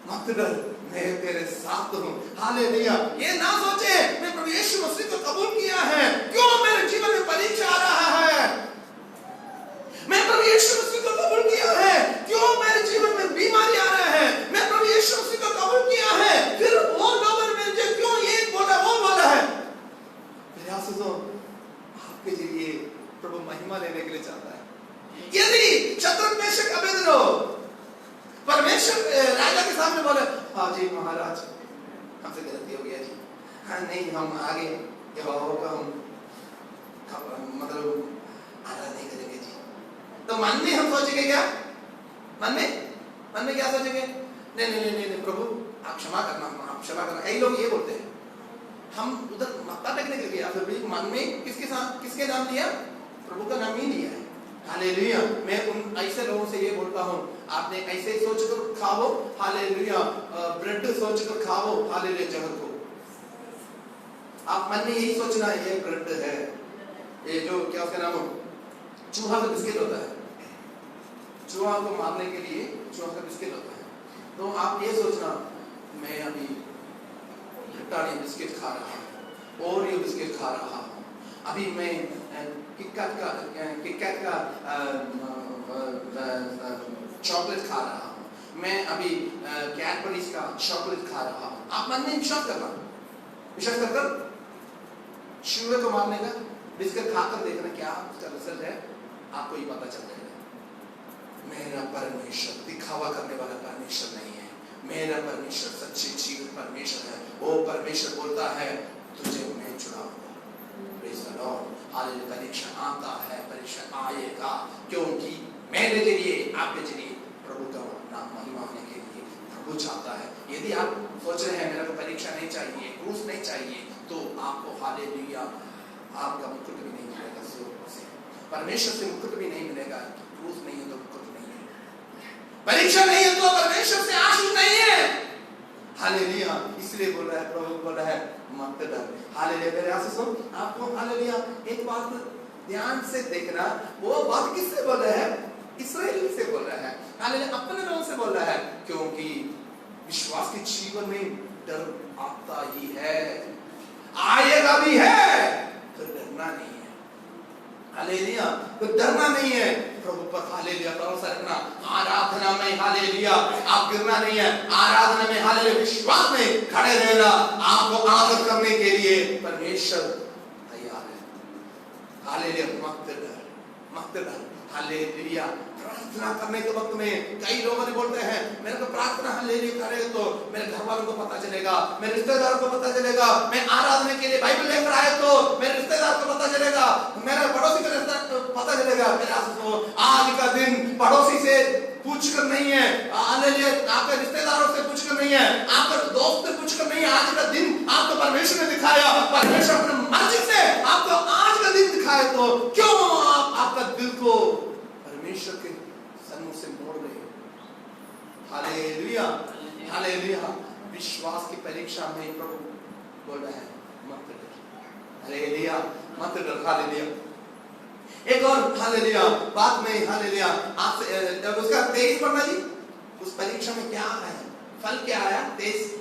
मत डर, मैं तेरे साथ हूँ। हालेलुया। ये ना सोचे मैं प्रभु यीशु मसीह को कबूल किया है, क्यों मेरे जीवन में परीक्षा आ रहा है? मैं प्रभु यीशु मसीह को कबूल किया है, क्यों मेरे जीवन में बीमारी आ रहा है? मैं प्रभु यीशु मसीह को कबूल किया है, फिर वो लोगों ने मुझे क्यों ये बोला वो बोला है? मेरे आशीषों, आपके जरिए प्रभु महिमा लेने के लिए चाहता है। यदि शद्रक मेशक अबेदनगो परमेश्वर राजा के सामने बोले, हाँ जी महाराज हमसे गलती हो गया जी, हाँ नहीं हम आगे यहोवा का हम मतलब आराधना नहीं करेंगे जी, तो मन में हम सोचेंगे क्या? मन में क्या सोचेंगे? नहीं प्रभु आप क्षमा करना, आप क्षमा करना। कई लोग ये बोलते हैं, हम उधर मत्था टेकने के लिए या फिर भी मन में किसके नाम लिया? प्रभु का नाम ही लिया है। हालेलुया। मैं उन ऐसे लोगों से ये बोलता हूँ, आपने ऐसे ही सोचकर खाओ, हालेलुया, ब्रेड सोचकर खाओ, हालेलुया, जहर को। आप मन में यही सोचना है ये ब्रेड है, ये जो क्या उसका नाम हो, चूहा का बिस्किट होता है, चूहा को मारने के लिए चूहा का बिस्किट होता है, तो आप ये सोचना मैं अभी ब्रिटानिया बिस्किट खा रहा हूँ, ओरियो बिस्किट खा रहा हूँ, अभी मैं किटकैट का चॉकलेट खा रहा हूँ, मैं अभी कैडबरीज का चॉकलेट खा रहा हूँ। आप मन में विश्वास करना, विश्वास कर चूहे को मारने का बिस्किट खाकर देखना क्या उसका रिजल्ट है, आपको ही पता चल जाएगा। मेरा परमेश्वर दिखावा करने वाला परमेश्वर नहीं है, मेरा परमेश्वर सच्चे जीवित परमेश्वर है। वो परमेश्वर बोलता है तुझे मैं चुनाऊंगा। Praise the lord. हालेलुया। परीक्षा आता है, परीक्षा आएगा, क्योंकि मेरे जरिए आपके जरिए प्रभु का नाम महिमा होने के लिए प्रभु चाहता है। यदि आप सोच रहे हैं मेरे को परीक्षा नहीं चाहिए, क्रूस नहीं चाहिए, तो आपको हालेलुया आपका मुकुट भी नहीं मिलेगा स्वर्ग से, परमेश्वर से मुकुट भी नहीं मिलेगा। क्रूस नहीं है तो मुकुट नहीं है, परीक्षा नहीं है तो परमेश्वर से आशीष नहीं है। हालेलुया। इसलिए बोल रहा है प्रभु, बोल रहा है मत डर। हालेलुया। मेरे आशीषों, आपको हालेलुया एक बात ध्यान से देखना, वो बात किससे बोल रहा है? इस्राएल से बोल रहा है। हालेलुया। अपने लोगों से बोल रहा है, क्योंकि विश्वास के जीवन में डर आता ही है, आएगा भी है, तो डरना नहीं है। हालेलुया। तो डरना नहीं है, प्रभु पर हालेलुया भरोसा रखना। आराधना में हालेलुया आप गिरना नहीं है, आराधना में हालेलुया विश्वास में खड़े रहना। आपको आदर करने के लिए परमेश्वर तैयार है। हालेलुया। मत डर, मत डर। हालेलुया। प्रार्थना करने के वक्त में कई लोगों ने बोलते हैं मेरे को प्रार्थना हालेलुया करे तो मेरे घर वालों को पता चलेगा, मेरे रिश्तेदारों को पता चलेगा, मैं आराधना के लिए बाइबल लेकर आए तो मेरे रिश्तेदार को पता चलेगा, मेरे पड़ोसी को पता चलेगा। मेरे आज का दिन पड़ोसी से पूछकर नहीं है, हालेलुया, आपके रिश्तेदारों से पूछकर नहीं है, आपके दोस्त से पूछकर नहीं है। आज का दिन आपको परमेश्वर ने दिखाया, परमेश्वर अपनी मर्जी से आपको आज का दिन दिखाया, तो क्यों आप आपका दिल को परमेश्वर के सन्मुख से मोड़ रहे हो? हालेलुया। हालेलुया। विश्वास की परीक्षा में प्रभु बोल रहा है मत डर। हालेलुया। मत डर। हालेलुया। एक और हालेलुया बात में हालेलुया आपसे उसका 23 पढ़ना जी। उस परीक्षा में क्या है, फल क्या आया? 23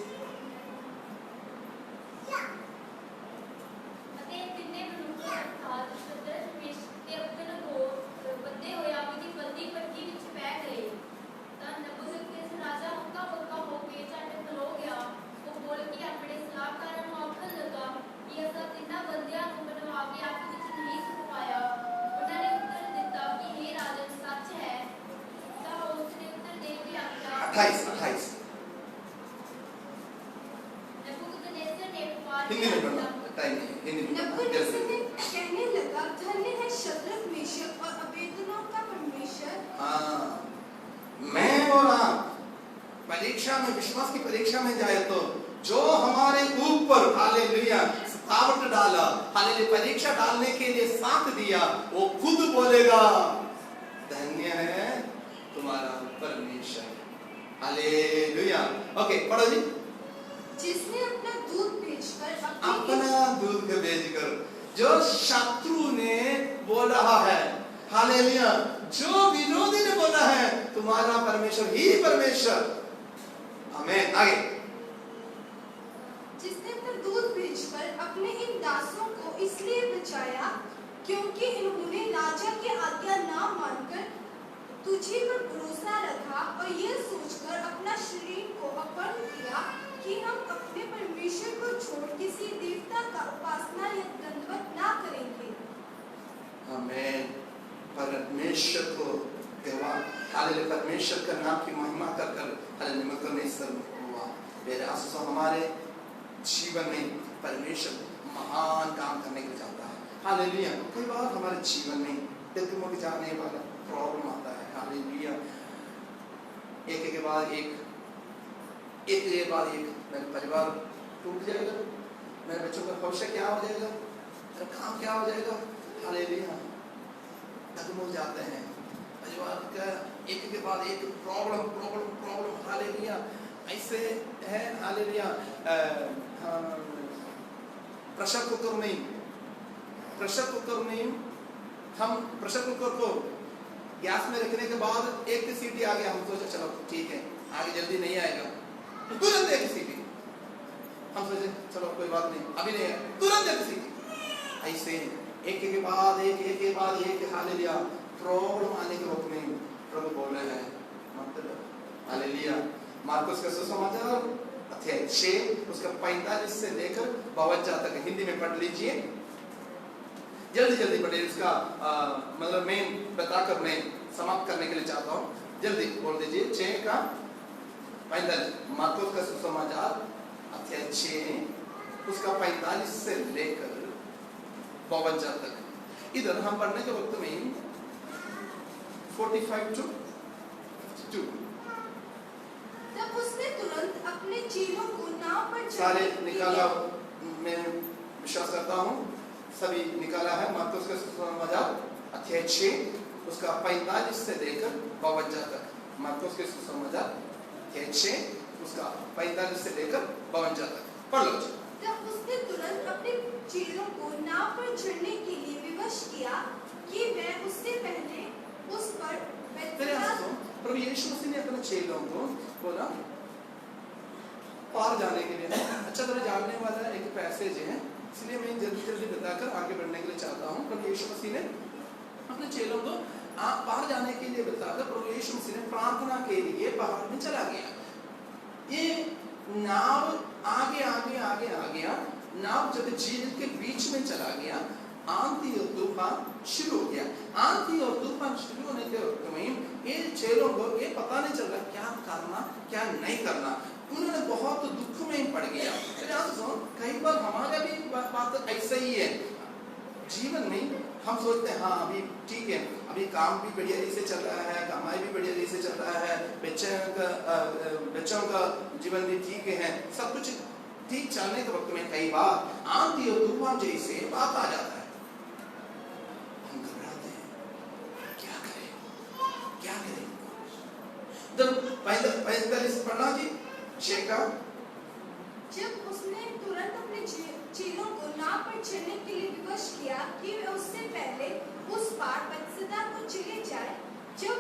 28 हिंदी में पढ़ना, टाइम नहीं, हिंदी में
नबूकदनेस्सर कहने लगा, धन्य है शद्रक, मेशक और
परीक्षा में, विश्वास की परीक्षा में जाए तो जो हमारे ऊपर हालेलुया सतावट डाला, हालेलुया परीक्षा डालने के लिए साथ दिया, वो खुद बोलेगा धन्य है तुम्हारा परमेश्वर। हालेलुया। ओके पढ़ो जी।
जिसने अपना दूध बेचकर
अपना दूध बेचकर, जो शत्रु ने बोल रहा है, हालेलुया, जो विरोधी ने बोला है तुम्हारा परमेश्वर ही परमेश्वर। आमीन। आगे।
जिसने अपना दूध बेचकर अपने इन दासों को इसलिए बचाया क्योंकि इन्होंने राजा की आज्ञा ना मानकर तुझे पर भरोसा रखा और यह सोचकर अपना शरीर को अर्पण किया कि हम अपने परमेश्वर को छोड़ किसी देवता का उपासना या दंडवत ना करेंगे।
आमीन। परमेश्वर को देवा, हालेलुया, परमेश्वर का नाम की महिमा कर कर हालेलुया परमेश्वर हुआ। मेरे आंसू हमारे जीवन में परमेश्वर महान काम करने को चाहता है। हालेलुया। कई बार हमारे जीवन में दिल जाने वाला प्रॉब्लम आता है। हालेलुया। एक के बाद एक मेरा परिवार टूट जाएगा, मेरे बच्चों का भविष्य क्या हो जाएगा, मेरा काम क्या हो जाएगा। हालेलुया। डगमग जाते हैं परिवार का, एक के बाद एक प्रॉब्लम। हालेलुया। ऐसे है। हालेलुया। प्रेशर कुकर नहीं, हम प्रेशर कुकर को गैस में रखने के बाद एक सीटी आ गया, हम सोचे चलो ठीक है आगे जल्दी नहीं आएगा, तुरंत एक सीटी, हम सोचे चलो कोई बात नहीं अभी नहीं आएगा, तुरंत एक सीटी। ऐसे एक के बाद एक हालेलुया प्रॉब्लम आने के वक्त में प्रभु बोल रहे हैं मतलब हालेलुया। मार्कुस का सुसमाचार अध्याय 6 उसका 45 से लेकर 52 तक हिंदी में पढ़ लीजिए, जल्दी पढ़िए। इसका मतलब मैं बताकर मैं समाप्त करने के लिए चाहता हूँ, जल्दी बोल दीजिए। 6 का 45 मार्कुस का सुसमाचार अध्याय 6 उसका 45 से लेकर 52 तक। इधर हम पढ़ने के वक्त में 45 to 52।
तब उसने तुरंत अपने चेलों को नाव पर
सारे निकाला, मैं विश्वास करता हूँ सभी निकाला है। मार्कुस का सुसमाचार अध्याय 6 उसका 45 से लेकर 52 तक। मार्कुस के सुसमाचार अध्याय 6 उसका 45 से लेकर 52 तक पढ़ लो।
तब उसने तुरंत अपने चेलों को नाव पर चढ़ने के लिए विवश किया कि वह उससे पहले उस पर
प्रभु यीशु मसीह ने अपने चेलों को बोला पार जाने के लिए, अच्छा तरह जानने वाला एक पैसेज है, इसलिए मैं जल्दी बताकर आगे बढ़ने के लिए चाहता हूँ। प्रभु यीशु मसीह ने अपने चेलों को पार जाने के लिए बताकर प्रभु यीशु मसीह ने प्रार्थना के लिए पहाड़ में चला गया। ये नाव आगे नाव जब झील के बीच में चला गया, आंधी और तूफान शुरू हो गया। आंधी और तूफान शुरू होने के वक्त में ये चेलों को ये पता नहीं चल रहा क्या करना क्या नहीं करना, उन्होंने बहुत दुख में पड़ गया। कई बार हमारा भी बात ऐसा ही है जीवन में, हम सोचते हैं हाँ अभी ठीक है, अभी काम भी बढ़िया रीति से चल रहा है, कमाई भी बढ़िया रीति से चल रहा है, बच्चों का जीवन भी ठीक है, सब कुछ ठीक चलने के वक्त में कई बार आंधी और तूफान जैसे बात आ जाता है, हम घबराते हैं क्या करें। जब 45 पढ़ना जी 6 का।
जब उसने तुरंत अपने चेलों को नाव पर चढ़ने के लिए विवश किया कि वे उससे पहले उस पार बैतसैदा को चले जाए, जब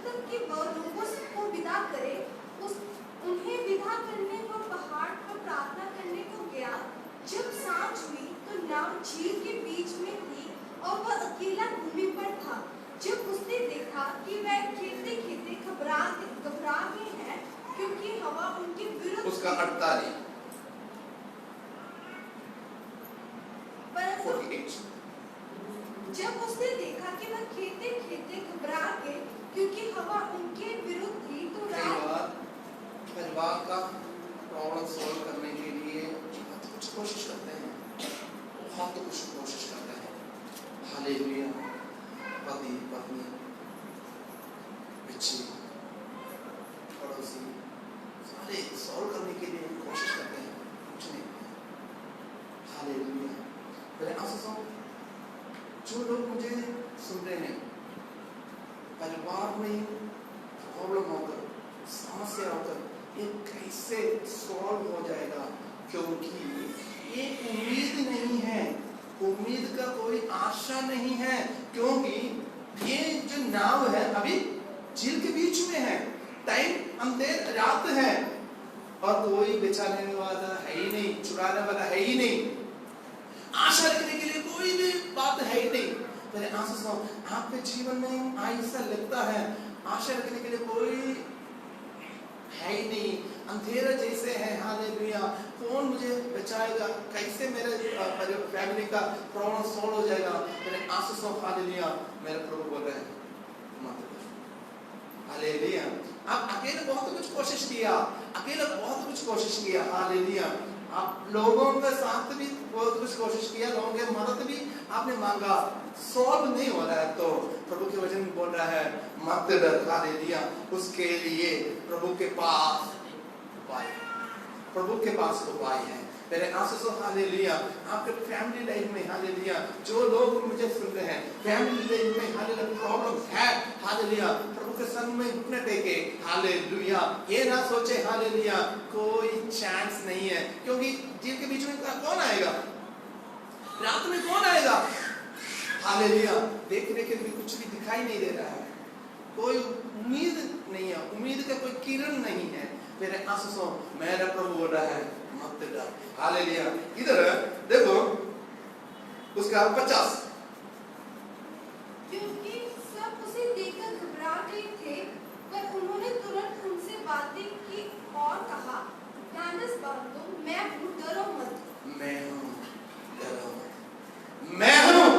तक कि वह लोगों को विदा करे, उन्हें विदा करने को पहाड़ पर प्रार्थना करने को गया। जब सांझ हुई तो नाव झील के बीच में थी और वह अकेला भूमि पर था। जब उसने देखा कि वह खेलते घबरा गए हैं क्योंकि हवा उनके विरुद्ध, उसका 48 जब उसने देखा कि वह खेलते घबरा गए क्योंकि हवा उनके विरुद्ध थी, तो
परिवार का प्रॉब्लम सॉल्व करने के लिए कुछ कोशिश करते हैं, हालेलुया। पति पत्नी बच्चे पड़ोसी कंट्रोवर्सी सारे सॉल्व करने के लिए कोशिश करते हैं, कुछ नहीं। हालेलुया। मेरे आंसू जो लोग मुझे सुन रहे हैं, परिवार में प्रॉब्लम होकर, समस्या होकर, ये कैसे सॉल्व हो जाएगा? क्योंकि ये उम्मीद नहीं है, उम्मीद का कोई आशा नहीं है, क्योंकि ये जो नाव है अभी झील के बीच में है, टाइम अंधेर रात है और कोई बचाने वाला है ही नहीं, छुड़ाने वाला है ही नहीं, आशा रखने के लिए कोई भी बात है ही नहीं। मेरे आंसू सुनो, आपके जीवन में ऐसा लगता है आशा रखने के लिए कोई है ही नहीं, अंधेरा जैसे है। हालेलुया। कौन मुझे बचाएगा? कैसे मेरे फैमिली का प्रॉब्लम सॉल्व हो जाएगा? मेरे आंसू सुनो। हालेलुया। मेरे प्रभु बोल रहे हैं मत करो। हालेलुया। आप अकेले बहुत कुछ कोशिश किया, अकेले बहुत कुछ कोशिश किया। हालेलुया। आप लोगों के साथ भी बहुत कुछ कोशिश किया, लोगों के मदद भी आपने मांगा, सॉल्व नहीं हो रहा है, तो प्रभु के वचन बोल रहा है मत डर। हालेलुया। उसके लिए प्रभु के पास उपाय है, प्रभु के पास उपाय है। मेरे आंसू से हालेलुया। आपके फैमिली लाइफ में हालेलुया, जो लोग मुझे सुन रहे हैं, फैमिली लाइफ में हालेलुया प्रॉब्लम है, हालेलुया, प्रभु के संग में घुटने टेके। हालेलुया। ये ना सोचे हालेलुया कोई चांस नहीं है, क्योंकि झील के बीच में कौन आएगा? रात में कौन आएगा? हालेलुया। देखने के लिए कुछ भी दिखाई नहीं दे रहा है, कोई उम्मीद नहीं है, उम्मीद का कोई किरण नहीं है। मेरे आंसू सो, मेरा प्रभु बोल रहा है मत डर। हालेलुया। इधर देखो उसका 50।
क्योंकि सब उसे देखकर घबरा गए थे, पर उन्होंने तुरंत उनसे बातें की और कहा, ढांढस बांधो, मैं हूँ, डरो मत।
मैं हूँ, डरो मत। मैं हूँ,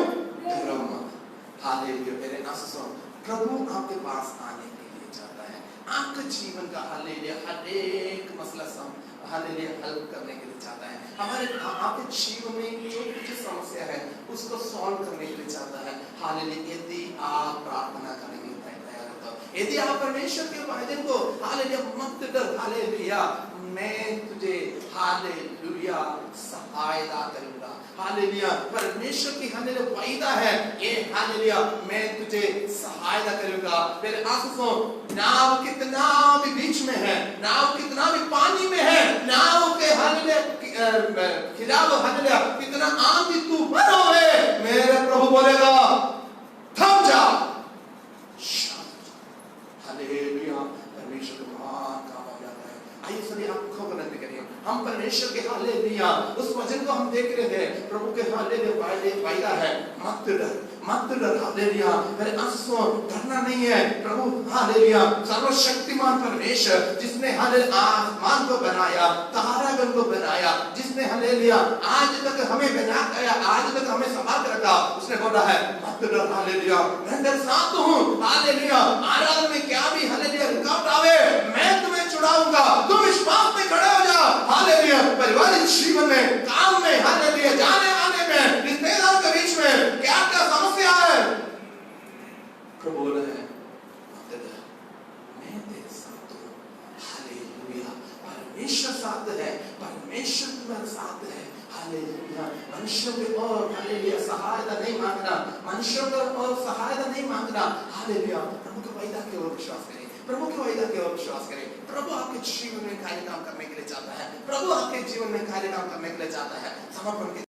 डरो मत। हालेलुया। मेरे आंसू सो, प्रभु आपके पास आने के लिए चाहता है, आपके जीवन का हालेलुया हर एक मसला हालेलुया हल करने के लिए चाहता है। हमारे आपके जीवन में जो कुछ समस्या है उसको सॉल्व करने के लिए चाहता है। हालेलुया। यदि आप प्रार्थना करने के लिए तैयार हो, यदि आप परमेश्वर के वचन को हालेलुया मत डर, हालेलुया मैं तुझे हालेलुया सहायता करूंगा। हालेलुया। परमेश्वर की हालेलुया वायदा है, ये हालेलुया मैं तुझे सहायता करूंगा। मेरे आंसू सुनो, नाव कितना भी बीच में है, नाव कितना भी पानी में है, नाव के हालेलुया खिलाफ हालेलुया कितना आंधी तूफान होवे, मेरे प्रभु बोलेगा थम जा, हालेलुया। परमेश्वर का महान काम हो जाता है। आइए सभी आंखों को बंद करिए, हम परमेश्वर के हालेलुया उस वचन को हम देख रहे हैं, प्रभु के हालेलुया वायदा है मत डर, मत डर। हालेलुया। मेरे आंसू डरना नहीं है। प्रभु हालेलुया सर्वशक्तिमान परमेश्वर जिसने हालेलुया आसमान को बनाया, तारागण को बनाया, जिसने हालेलुया आज तक हमें बनाया, आज तक हमें संभाल के रखा, उसने बोला है मत डर। हालेलुया। मैं तेरे साथ हूँ। हालेलुया। आराधना में क्या भी हालेलुया रुकावट आवे, मैं तुम्हें छुड़ाऊंगा, तुम विश्वास में खड़े हो जाओ। हालेलुया। पारिवारिक जीवन में, काम में, हालेलुया जाने आने में, रिश्तेदारों के बीच में क्या क्या समस्या है, प्रभु बोल रहे हैं मैं तेरे साथ हूँ। हालेलुया। परमेश्वर साथ है, परमेश्वर तुम्हारे साथ है। हालेलुया। मनुष्यों के और हालेलुया सहायता नहीं मांगना, मनुष्यों को और सहायता नहीं मांगना। हालेलुया। प्रभु के वायदा की ओर विश्वास करें, प्रभु के वायदा की ओर विश्वास करें। प्रभु आपके जीवन में कार्य काम करने के लिए चाहता है, प्रभु आपके जीवन में कार्य काम करने के लिए चाहता है। समर्पण